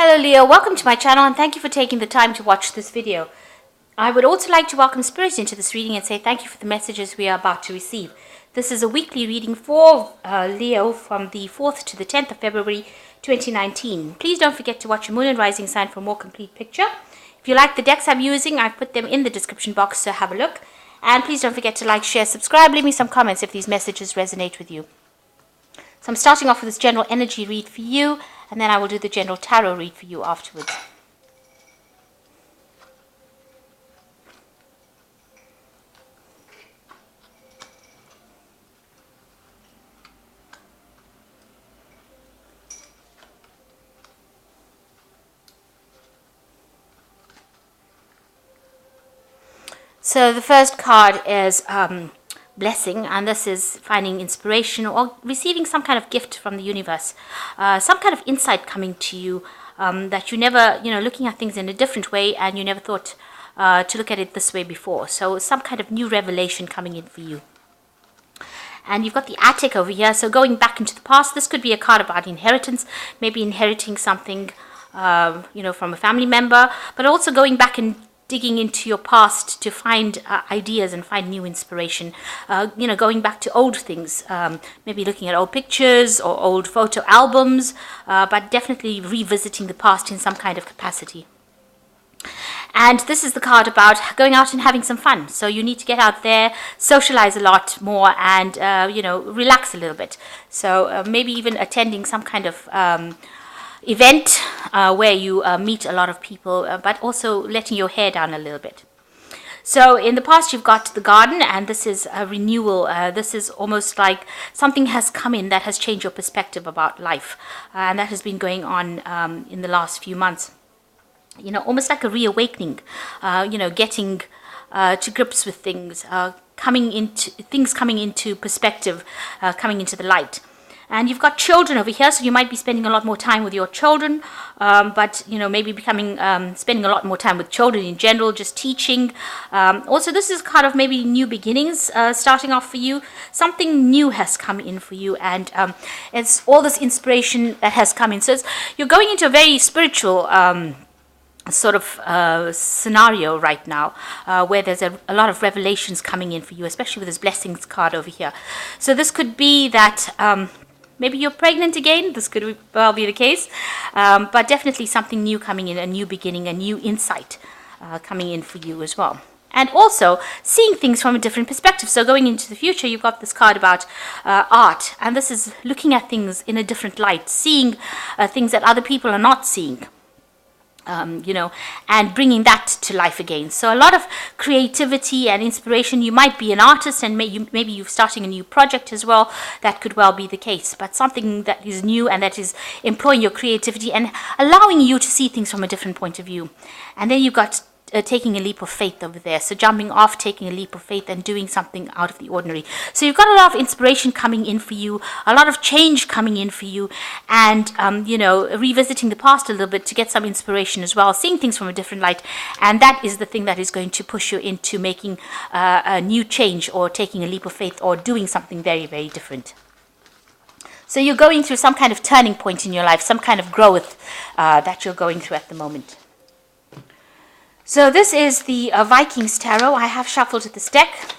Hello Leo, welcome to my channel and thank you for taking the time to watch this video. I would also like to welcome Spirit into this reading and say thank you for the messages we are about to receive. This is a weekly reading for Leo from the 4th to the 10th of February 2019. Please don't forget to watch your moon and rising sign for a more complete picture. If you like the decks I'm using, I've put them in the description box, so have a look. And please don't forget to like, share, subscribe, leave me some comments if these messages resonate with you. So I'm starting off with this general energy read for you, and then I will do the general tarot read for you afterwards. So the first card is blessing, and this is finding inspiration or receiving some kind of gift from the universe, some kind of insight coming to you that you never, looking at things in a different way, and you never thought to look at it this way before. So some kind of new revelation coming in for you. And you've got the attic over here, so going back into the past. This could be a card about inheritance, maybe inheriting something, from a family member, but also going back and digging into your past to find ideas and find new inspiration. Going back to old things, maybe looking at old pictures or old photo albums, but definitely revisiting the past in some kind of capacity. And this is the card about going out and having some fun. So you need to get out there, socialize a lot more, and relax a little bit. So maybe even attending some kind of event where you meet a lot of people, but also letting your hair down a little bit. So in the past, you've got the garden, and this is a renewal. This is almost like something has come in that has changed your perspective about life, and that has been going on in the last few months. Almost like a reawakening, getting to grips with things, coming into perspective, coming into the light. And you've got children over here, so you might be spending a lot more time with your children, but maybe spending a lot more time with children in general, just teaching. Also, this is kind of maybe new beginnings starting off for you. Something new has come in for you, and it's all this inspiration that has come in. So you're going into a very spiritual sort of scenario right now, where there's a lot of revelations coming in for you, especially with this blessings card over here. So this could be that maybe you're pregnant again. This could well be the case, but definitely something new coming in, a new beginning, a new insight coming in for you as well. And also seeing things from a different perspective. So going into the future, you've got this card about art, and this is looking at things in a different light, seeing things that other people are not seeing. And bringing that to life again. So a lot of creativity and inspiration. You might be an artist, and maybe you're starting a new project as well. That could well be the case, but something that is new and that is employing your creativity and allowing you to see things from a different point of view. And then you've got taking a leap of faith over there. So jumping off, taking a leap of faith and doing something out of the ordinary. So you've got a lot of inspiration coming in for you, a lot of change coming in for you, and revisiting the past a little bit to get some inspiration as well, seeing things from a different light. And that is the thing that is going to push you into making a new change, or taking a leap of faith, or doing something very, very different. So you're going through some kind of turning point in your life, some kind of growth that you're going through at the moment. So this is the Vikings Tarot. I have shuffled this deck.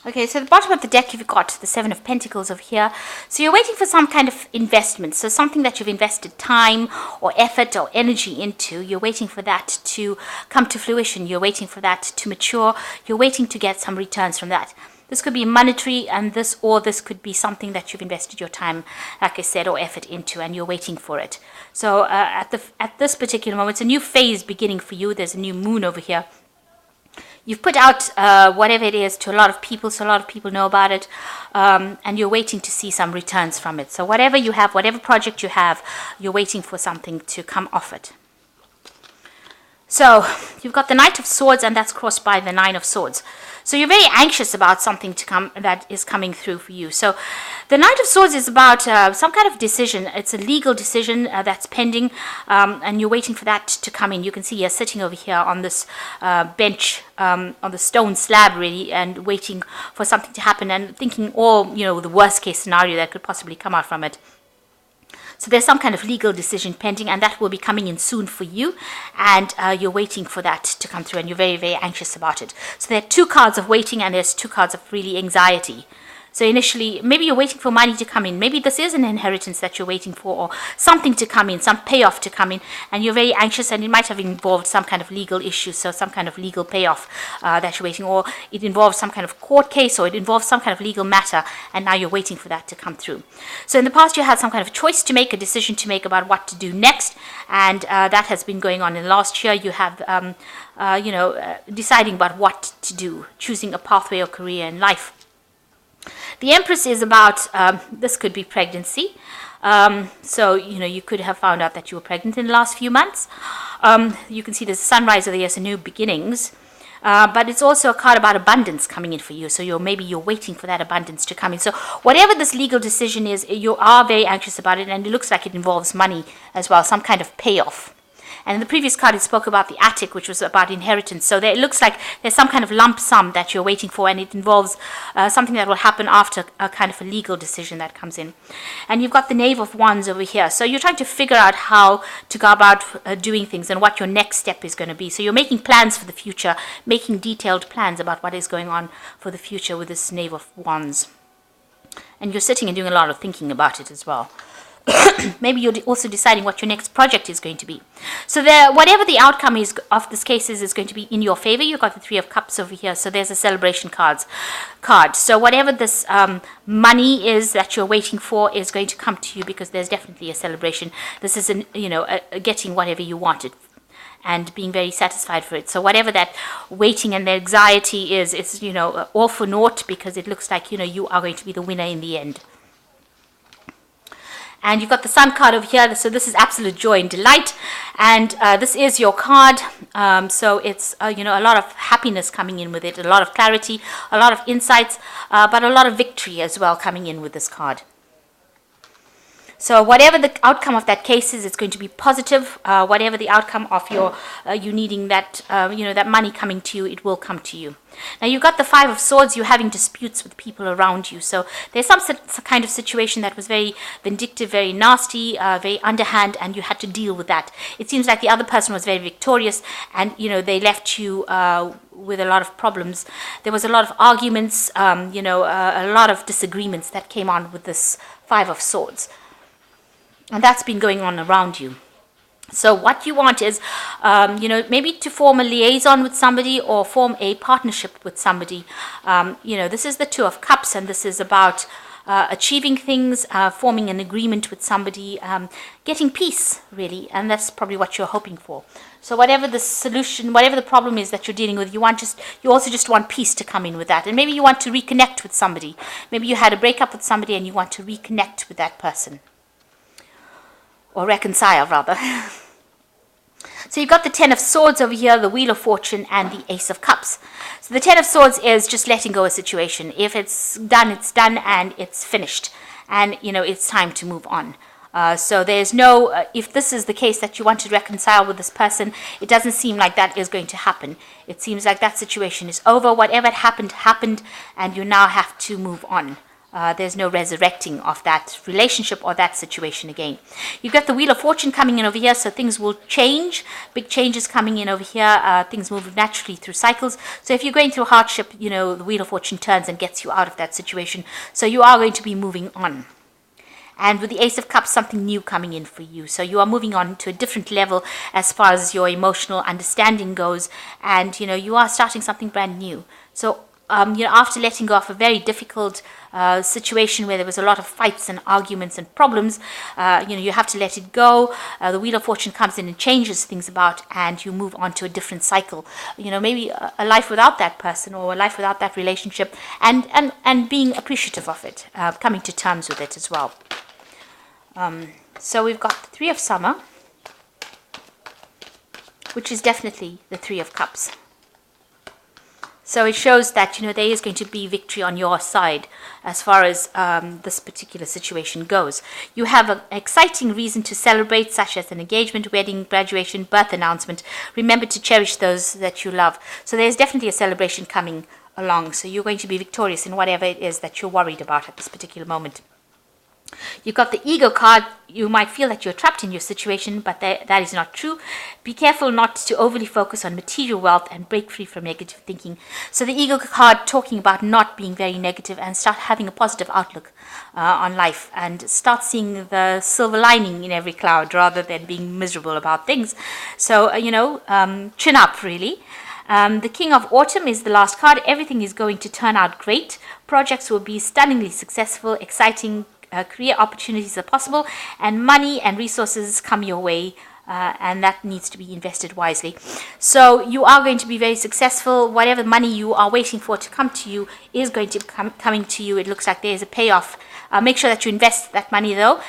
Okay, so at the bottom of the deck, you've got the Seven of Pentacles over here. So you're waiting for some kind of investment. So something that you've invested time or effort or energy into, you're waiting for that to come to fruition. You're waiting for that to mature. You're waiting to get some returns from that. This could be monetary, and this could be something that you've invested your time, like I said, or effort into, and you're waiting for it. So at this particular moment, it's a new phase beginning for you. There's a new moon over here. You've put out whatever it is to a lot of people, so a lot of people know about it, and you're waiting to see some returns from it. So whatever you have, whatever project you have, you're waiting for something to come off it. So you've got the Knight of Swords, and that's crossed by the Nine of Swords. So you're very anxious about something to come that is coming through for you. So the Knight of Swords is about some kind of decision. It's a legal decision that's pending, and you're waiting for that to come in. You can see you're sitting over here on this bench, on the stone slab, really, and waiting for something to happen and thinking all, the worst case scenario that could possibly come out from it. So there's some kind of legal decision pending, and that will be coming in soon for you, and you're waiting for that to come through, and you're very, very anxious about it. So there are 2 cards of waiting, and there's 2 cards of really anxiety. So initially, maybe you're waiting for money to come in. Maybe this is an inheritance that you're waiting for, or something to come in, some payoff to come in, and you're very anxious, and it might have involved some kind of legal issue, so some kind of legal payoff that you're waiting, or it involves some kind of court case, or it involves some kind of legal matter, and now you're waiting for that to come through. So in the past, you had some kind of choice to make, a decision to make about what to do next, and that has been going on. In last year, you have, deciding about what to do, choosing a pathway or career in life. The Empress is about, this could be pregnancy. So, you could have found out that you were pregnant in the last few months. You can see there's a sunrise of the year, so new beginnings. But it's also a card about abundance coming in for you. So maybe you're waiting for that abundance to come in. So whatever this legal decision is, you are very anxious about it, and it looks like it involves money as well, some kind of payoff. And in the previous card, it spoke about the attic, which was about inheritance. So it looks like there's some kind of lump sum that you're waiting for, and it involves something that will happen after a kind of a legal decision that comes in. And you've got the Knave of Wands over here. So you're trying to figure out how to go about doing things and what your next step is going to be. So you're making plans for the future, making detailed plans about what is going on for the future with this Knave of Wands. And you're sitting and doing a lot of thinking about it as well. Maybe you're also deciding what your next project is going to be. So whatever the outcome is of this case is going to be in your favor. You've got the Three of Cups over here. So there's a celebration card. So whatever this money is that you're waiting for is going to come to you, because there's definitely a celebration. This is getting whatever you wanted and being very satisfied for it. So whatever that waiting and the anxiety is, it's all for naught, because it looks like you are going to be the winner in the end. And you've got the Sun card over here. So this is absolute joy and delight. And this is your card. So it's, a lot of happiness coming in with it, a lot of clarity, a lot of insights, but a lot of victory as well coming in with this card. So whatever the outcome of that case is, it's going to be positive. Whatever the outcome of you needing that, that money coming to you, it will come to you. Now you've got the Five of Swords. You're having disputes with people around you. So there's some kind of situation that was very vindictive, very nasty, very underhand, and you had to deal with that. It seems like the other person was very victorious, and they left you with a lot of problems. There was a lot of arguments, a lot of disagreements that came on with this Five of Swords. And that's been going on around you. So what you want is, maybe to form a liaison with somebody or form a partnership with somebody. This is the Two of Cups, and this is about achieving things, forming an agreement with somebody, getting peace, really. And that's probably what you're hoping for. So whatever the solution, whatever the problem is that you're dealing with, you also just want peace to come in with that. And maybe you want to reconnect with somebody. Maybe you had a breakup with somebody and you want to reconnect with that person. Or reconcile, rather. So you've got the Ten of Swords over here, the Wheel of Fortune, and the Ace of Cups. So the Ten of Swords is just letting go of a situation. If it's done, and it's finished. And, it's time to move on. So there's no, if this is the case that you want to reconcile with this person, it doesn't seem like that is going to happen. It seems like that situation is over. Whatever happened, and you now have to move on. There's no resurrecting of that relationship or that situation again. You've got the Wheel of Fortune coming in over here, so things will change. Big changes coming in over here. Things move naturally through cycles. So if you're going through hardship, the Wheel of Fortune turns and gets you out of that situation. So you are going to be moving on. And with the Ace of Cups, something new coming in for you. So you are moving on to a different level as far as your emotional understanding goes. And, you are starting something brand new. So after letting go of a very difficult situation where there was a lot of fights and arguments and problems, you have to let it go. The Wheel of Fortune comes in and changes things about, and you move on to a different cycle. Maybe a life without that person or a life without that relationship, and being appreciative of it, coming to terms with it as well. So we've got the Three of Summer, which is definitely the Three of Cups. So it shows that, there is going to be victory on your side as far as this particular situation goes. You have an exciting reason to celebrate, such as an engagement, wedding, graduation, birth announcement. Remember to cherish those that you love. So there's definitely a celebration coming along. So you're going to be victorious in whatever it is that you're worried about at this particular moment. You've got the Ego card. You might feel that you're trapped in your situation, but that is not true. Be careful not to overly focus on material wealth and break free from negative thinking. So the Ego card talking about not being very negative and start having a positive outlook on life, and start seeing the silver lining in every cloud rather than being miserable about things. So, chin up really. The King of Autumn is the last card. Everything is going to turn out great. Projects will be stunningly successful, exciting. Career opportunities are possible, and money and resources come your way, and that needs to be invested wisely. So you are going to be very successful. Whatever money you are waiting for to come to you is going to coming to you. It looks like there is a payoff. Make sure that you invest that money though.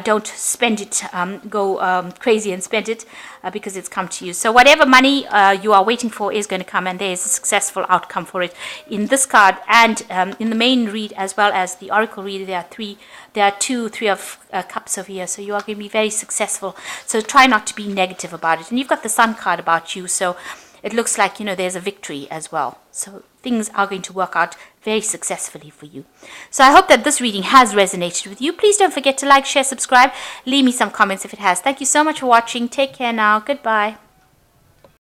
Don't spend it, go crazy and spend it, because it's come to you. So whatever money you are waiting for is going to come, and there is a successful outcome for it. In this card and in the main read as well as the Oracle read, there are two Three of Cups over here. So you are going to be very successful. So try not to be negative about it. And you've got the Sun card about you. So it looks like, there's a victory as well. So things are going to work out very successfully for you. So I hope that this reading has resonated with you. Please don't forget to like, share, subscribe. Leave me some comments if it has. Thank you so much for watching. Take care now. Goodbye.